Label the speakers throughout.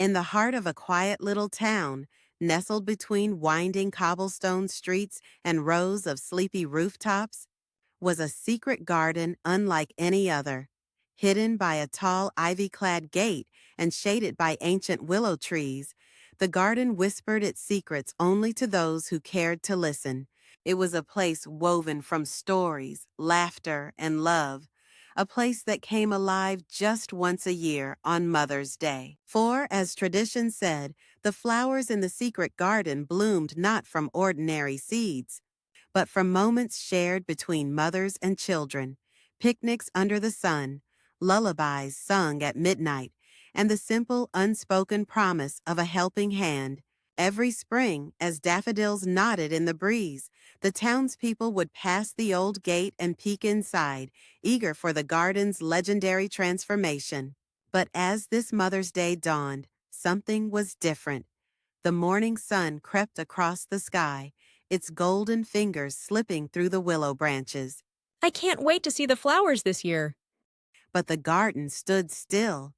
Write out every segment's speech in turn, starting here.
Speaker 1: In the heart of a quiet little town, nestled between winding cobblestone streets and rows of sleepy rooftops, was a secret garden unlike any other. Hidden by a tall ivy-clad gate and shaded by ancient willow trees, the garden whispered its secrets only to those who cared to listen. It was a place woven from stories, laughter, and love, a place that came alive just once a year on Mother's Day. For, as tradition said, the flowers in the secret garden bloomed not from ordinary seeds, but from moments shared between mothers and children, picnics under the sun, lullabies sung at midnight, and the simple, unspoken promise of a helping hand. Every spring, as daffodils nodded in the breeze, the townspeople would pass the old gate and peek inside, eager for the garden's legendary transformation. But as this Mother's Day dawned, something was different. The morning sun crept across the sky, its golden fingers slipping through the willow branches.
Speaker 2: I can't wait to see the flowers this year.
Speaker 1: But the garden stood still.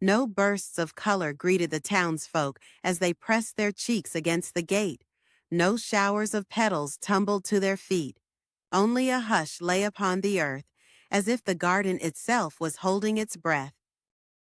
Speaker 1: No bursts of color greeted the townsfolk as they pressed their cheeks against the gate. No showers of petals tumbled to their feet. Only a hush lay upon the earth, as if the garden itself was holding its breath.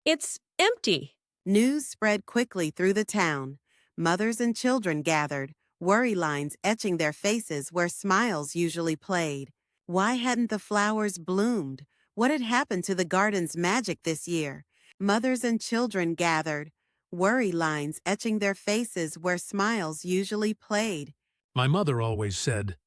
Speaker 2: It's empty.
Speaker 1: News spread quickly through the town. Mothers and children gathered, worry lines etching their faces where smiles usually played. Why hadn't the flowers bloomed? What had happened to the garden's magic this year? Mothers and children gathered, worry lines etching their faces where smiles usually played.
Speaker 3: My mother always said,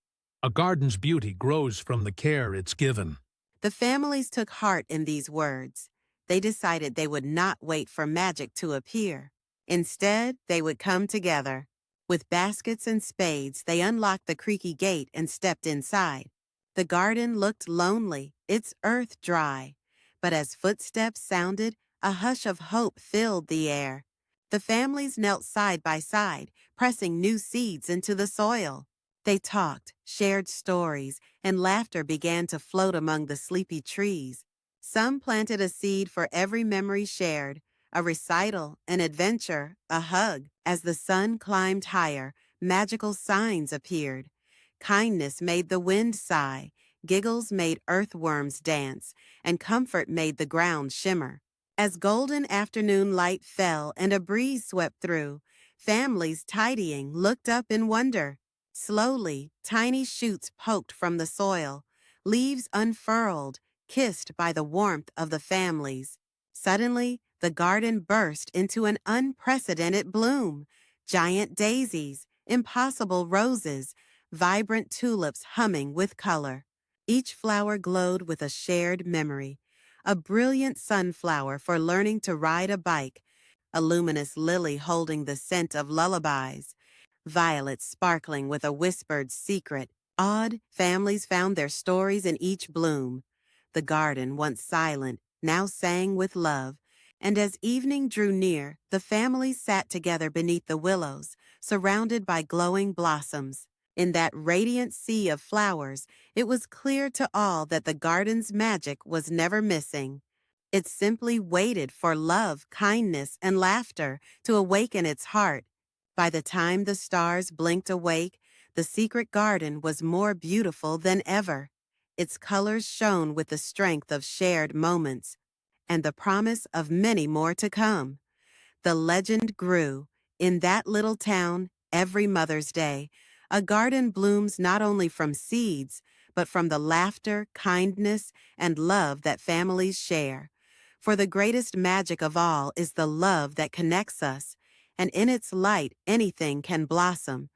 Speaker 3: "A garden's beauty grows from the care it's given."
Speaker 1: The families took heart in these words. They decided they would not wait for magic to appear. Instead, they would come together. With baskets and spades, they unlocked the creaky gate and stepped inside. The garden looked lonely, its earth dry. But as footsteps sounded, a hush of hope filled the air. The families knelt side by side, pressing new seeds into the soil. They talked, shared stories, and laughter began to float among the sleepy trees. Some planted a seed for every memory shared, a recital, an adventure, a hug. As the sun climbed higher, magical signs appeared. Kindness made the wind sigh, giggles made earthworms dance, and comfort made the ground shimmer. As golden afternoon light fell and a breeze swept through, families tidying looked up in wonder. Slowly, tiny shoots poked from the soil, leaves unfurled, kissed by the warmth of the families. Suddenly, the garden burst into an unprecedented bloom. Giant daisies, impossible roses, vibrant tulips humming with color. Each flower glowed with a shared memory. A brilliant sunflower for learning to ride a bike, a luminous lily holding the scent of lullabies, violets sparkling with a whispered secret. Odd families found their stories in each bloom. The garden, once silent, now sang with love, and as evening drew near, the families sat together beneath the willows, surrounded by glowing blossoms. In that radiant sea of flowers, it was clear to all that the garden's magic was never missing. It simply waited for love, kindness, and laughter to awaken its heart. By the time the stars blinked awake, the secret garden was more beautiful than ever. Its colors shone with the strength of shared moments and the promise of many more to come. The legend grew. In that little town, every Mother's Day, a garden blooms not only from seeds, but from the laughter, kindness, and love that families share. For the greatest magic of all is the love that connects us, and in its light anything can blossom,